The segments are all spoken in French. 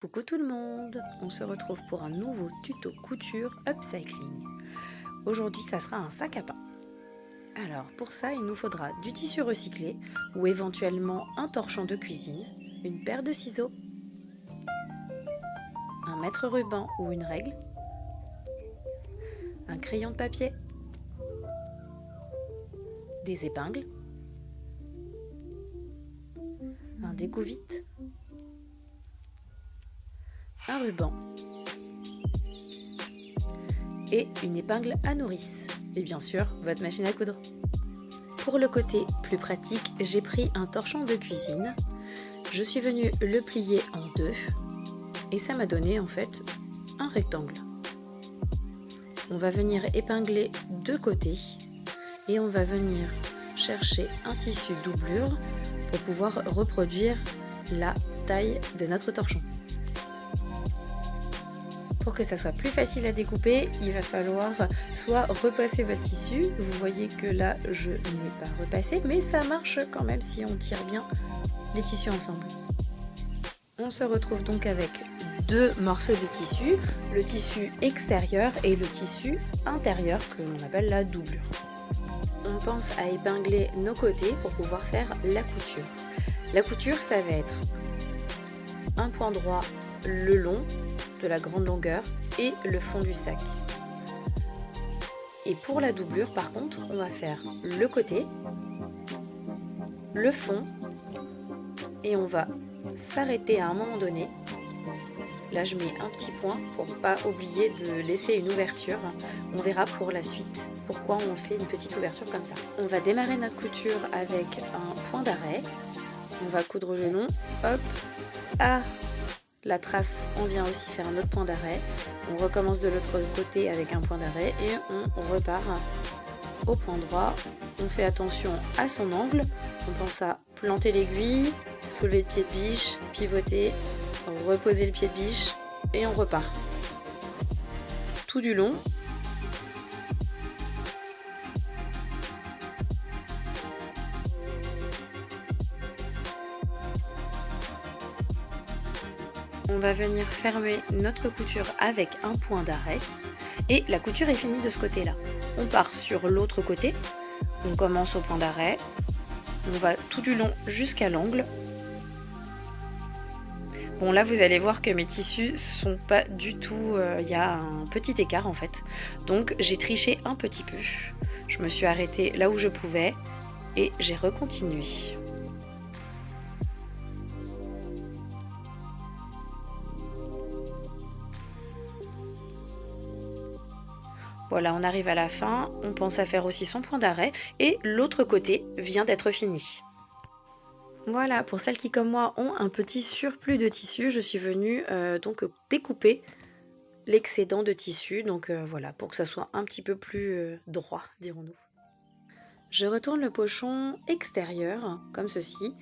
Coucou tout le monde, on se retrouve pour un nouveau tuto couture upcycling. Aujourd'hui ça sera un sac à pain. Alors pour ça il nous faudra du tissu recyclé ou éventuellement un torchon de cuisine, une paire de ciseaux, un mètre ruban ou une règle, un crayon de papier, des épingles, un découvite, un ruban et une épingle à nourrice. Et bien sûr, votre machine à coudre. Pour le côté plus pratique, j'ai pris un torchon de cuisine. Je suis venue le plier en deux et ça m'a donné en fait un rectangle. On va venir épingler deux côtés et on va venir chercher un tissu doublure pour pouvoir reproduire la taille de notre torchon. Pour que ça soit plus facile à découper, il va falloir soit repasser votre tissu. Vous voyez que là, je n'ai pas repassé, mais ça marche quand même si on tire bien les tissus ensemble. On se retrouve donc avec deux morceaux de tissu, le tissu extérieur et le tissu intérieur que l'on appelle la doublure. On pense à épingler nos côtés pour pouvoir faire la couture. La couture, ça va être un point droit le long de la grande longueur et le fond du sac. Et pour la doublure par contre, on va faire le côté, le fond et on va s'arrêter à un moment donné. Là je mets un petit point pour ne pas oublier de laisser une ouverture. On verra pour la suite pourquoi on fait une petite ouverture comme ça. On va démarrer notre couture avec un point d'arrêt. On va coudre le long, hop, à la trace, on vient aussi faire un autre point d'arrêt. On recommence de l'autre côté avec un point d'arrêt et on repart au point droit. On fait attention à son angle. On pense à planter l'aiguille, soulever le pied de biche, pivoter, reposer le pied de biche et on repart. Tout du long. On va venir fermer notre couture avec un point d'arrêt et la couture est finie de ce côté-là. On part sur l'autre côté, on commence au point d'arrêt, on va tout du long jusqu'à l'angle. Bon là vous allez voir que mes tissus sont pas du tout, il y a un petit écart en fait, donc j'ai triché un petit peu. Je me suis arrêtée là où je pouvais et j'ai recontinué. Voilà, on arrive à la fin, on pense à faire aussi son point d'arrêt et l'autre côté vient d'être fini. Voilà, pour celles qui comme moi ont un petit surplus de tissu, je suis venue donc découper l'excédent de tissu, donc voilà, pour que ça soit un petit peu plus droit, dirons-nous. Je retourne le pochon extérieur, comme ceci,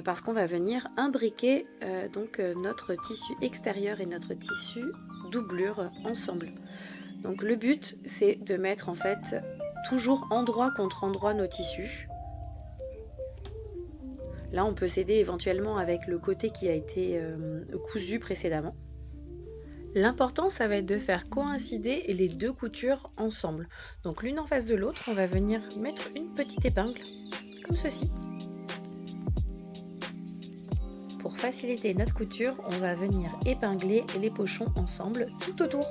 parce qu'on va venir imbriquer donc notre tissu extérieur et notre tissu doublure ensemble. Donc le but c'est de mettre en fait toujours endroit contre endroit nos tissus. Là on peut s'aider éventuellement avec le côté qui a été cousu précédemment. L'important ça va être de faire coïncider les deux coutures ensemble. Donc l'une en face de l'autre, on va venir mettre une petite épingle comme ceci. Pour faciliter notre couture, on va venir épingler les pochons ensemble tout autour.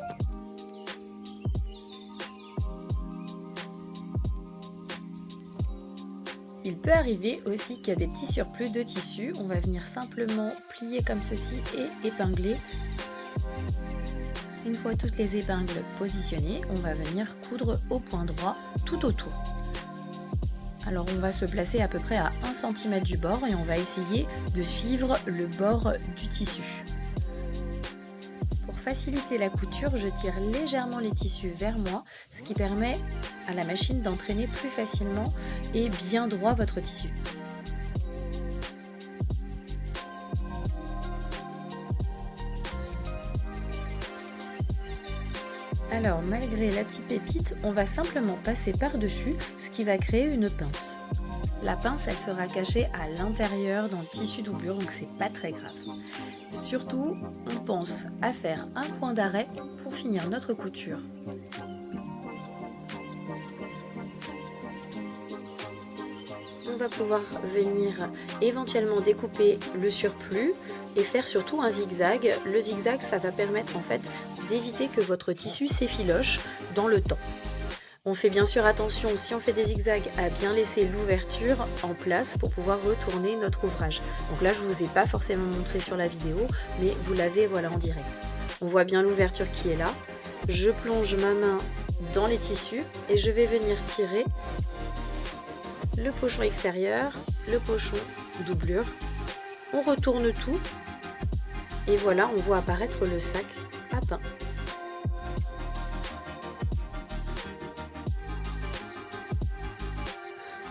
Il peut arriver aussi qu'il y a des petits surplus de tissu, on va venir simplement plier comme ceci et épingler. Une fois toutes les épingles positionnées, on va venir coudre au point droit tout autour. Alors on va se placer à peu près à 1 cm du bord et on va essayer de suivre le bord du tissu. Pour faciliter la couture, je tire légèrement les tissus vers moi, ce qui permet à la machine d'entraîner plus facilement et bien droit votre tissu. Alors malgré la petite pépite, on va simplement passer par-dessus, ce qui va créer une pince. La pince, elle sera cachée à l'intérieur dans le tissu doublure, donc c'est pas très grave. Surtout, on pense à faire un point d'arrêt pour finir notre couture. On va pouvoir venir éventuellement découper le surplus et faire surtout un zigzag. Le zigzag, ça va permettre en fait d'éviter que votre tissu s'effiloche dans le temps. On fait bien sûr attention, si on fait des zigzags, à bien laisser l'ouverture en place pour pouvoir retourner notre ouvrage. Donc là, je ne vous ai pas forcément montré sur la vidéo, mais vous l'avez voilà en direct. On voit bien l'ouverture qui est là. Je plonge ma main dans les tissus et je vais venir tirer le pochon extérieur, le pochon doublure. On retourne tout et voilà, on voit apparaître le sac à pain.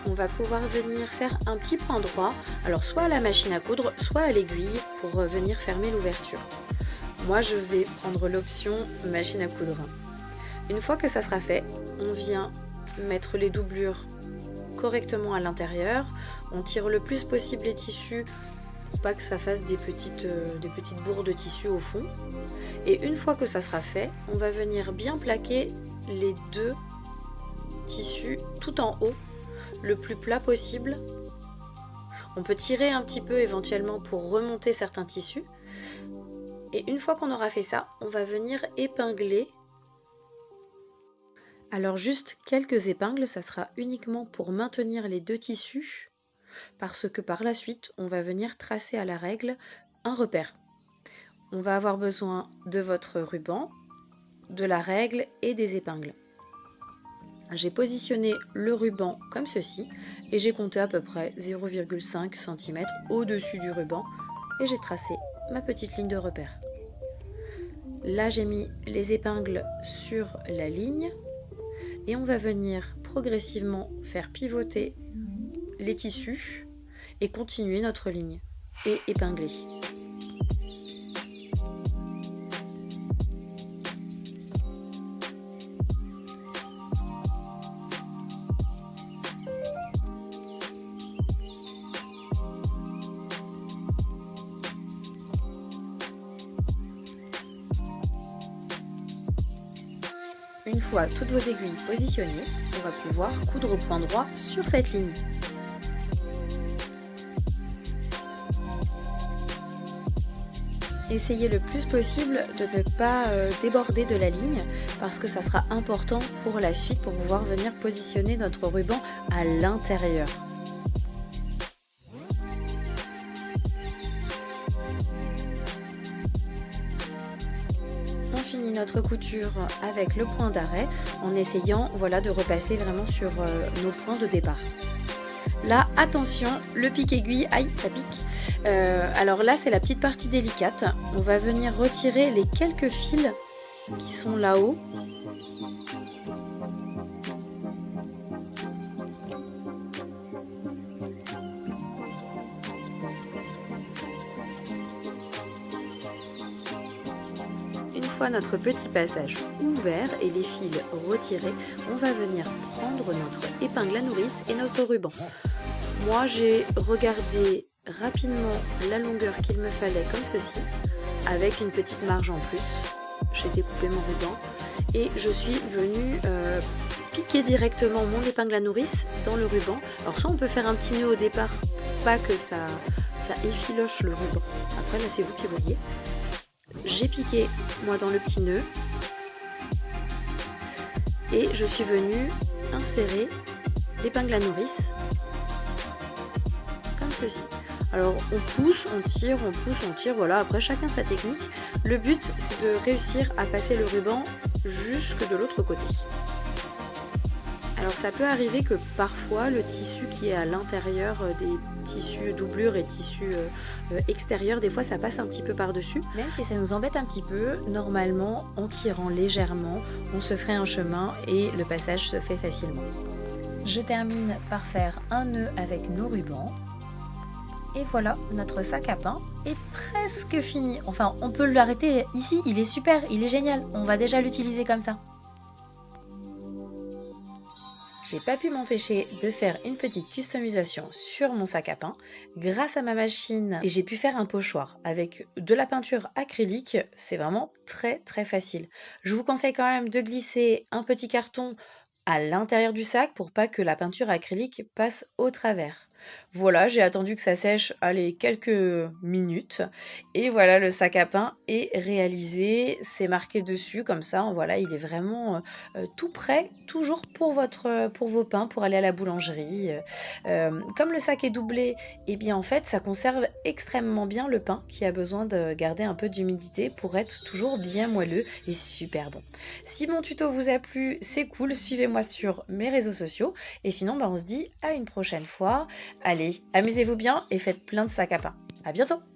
On va pouvoir venir faire un petit point droit, alors soit à la machine à coudre, soit à l'aiguille pour venir fermer l'ouverture. Moi, je vais prendre l'option machine à coudre. Une fois que ça sera fait, on vient mettre les doublures correctement à l'intérieur. On tire le plus possible les tissus pour pas que ça fasse des petites bourres de tissu au fond. Et une fois que ça sera fait, on va venir bien plaquer les deux tissus tout en haut, le plus plat possible. On peut tirer un petit peu éventuellement pour remonter certains tissus. Et une fois qu'on aura fait ça, on va venir épingler. Alors juste quelques épingles, ça sera uniquement pour maintenir les deux tissus, parce que par la suite, on va venir tracer à la règle un repère. On va avoir besoin de votre ruban, de la règle et des épingles. J'ai positionné le ruban comme ceci et j'ai compté à peu près 0,5 cm au-dessus du ruban et j'ai tracé ma petite ligne de repère. Là, j'ai mis les épingles sur la ligne. Et on va venir progressivement faire pivoter les tissus et continuer notre ligne et épingler. Une fois toutes vos aiguilles positionnées, on va pouvoir coudre au point droit sur cette ligne. Essayez le plus possible de ne pas déborder de la ligne parce que ça sera important pour la suite pour pouvoir venir positionner notre ruban à l'intérieur. On finit notre couture avec le point d'arrêt en essayant de repasser vraiment sur nos points de départ. Là, attention, le pic-aiguille, aïe, ça pique. Alors là, c'est la petite partie délicate. On va venir retirer les quelques fils qui sont là-haut. Une fois notre petit passage ouvert et les fils retirés, on va venir prendre notre épingle à nourrice et notre ruban. Moi, j'ai regardé rapidement la longueur qu'il me fallait comme ceci, avec une petite marge en plus. J'ai découpé mon ruban et je suis venue piquer directement mon épingle à nourrice dans le ruban. Alors soit on peut faire un petit nœud au départ pour pas que ça effiloche le ruban. Après là c'est vous qui voyez. J'ai piqué moi dans le petit nœud et je suis venue insérer l'épingle à nourrice comme ceci. Alors on pousse, on tire, on pousse, on tire, voilà, après chacun sa technique. Le but c'est de réussir à passer le ruban jusque de l'autre côté. Alors ça peut arriver que parfois le tissu qui est à l'intérieur des tissus doublure et tissus extérieurs, des fois ça passe un petit peu par-dessus. Même si ça nous embête un petit peu, normalement en tirant légèrement, on se ferait un chemin et le passage se fait facilement. Je termine par faire un nœud avec nos rubans. Et voilà, notre sac à pain est presque fini. Enfin, on peut l'arrêter ici, il est super, il est génial. On va déjà l'utiliser comme ça. j'ai pas pu m'empêcher de faire une petite customisation sur mon sac à pain grâce à ma machine et j'ai pu faire un pochoir avec de la peinture acrylique. C'est vraiment très très facile. Je vous conseille quand même de glisser un petit carton à l'intérieur du sac pour pas que la peinture acrylique passe au travers. Voilà, j'ai attendu que ça sèche, allez, quelques minutes. Et voilà, le sac à pain est réalisé. C'est marqué dessus, comme ça, voilà, il est vraiment tout prêt, toujours pour vos pains, pour aller à la boulangerie. Comme le sac est doublé, eh bien en fait, ça conserve extrêmement bien le pain qui a besoin de garder un peu d'humidité pour être toujours bien moelleux et super bon. Si mon tuto vous a plu, c'est cool, suivez-moi sur mes réseaux sociaux. Et sinon, on se dit à une prochaine fois. Allez, amusez-vous bien et faites plein de sacs à pain. À bientôt!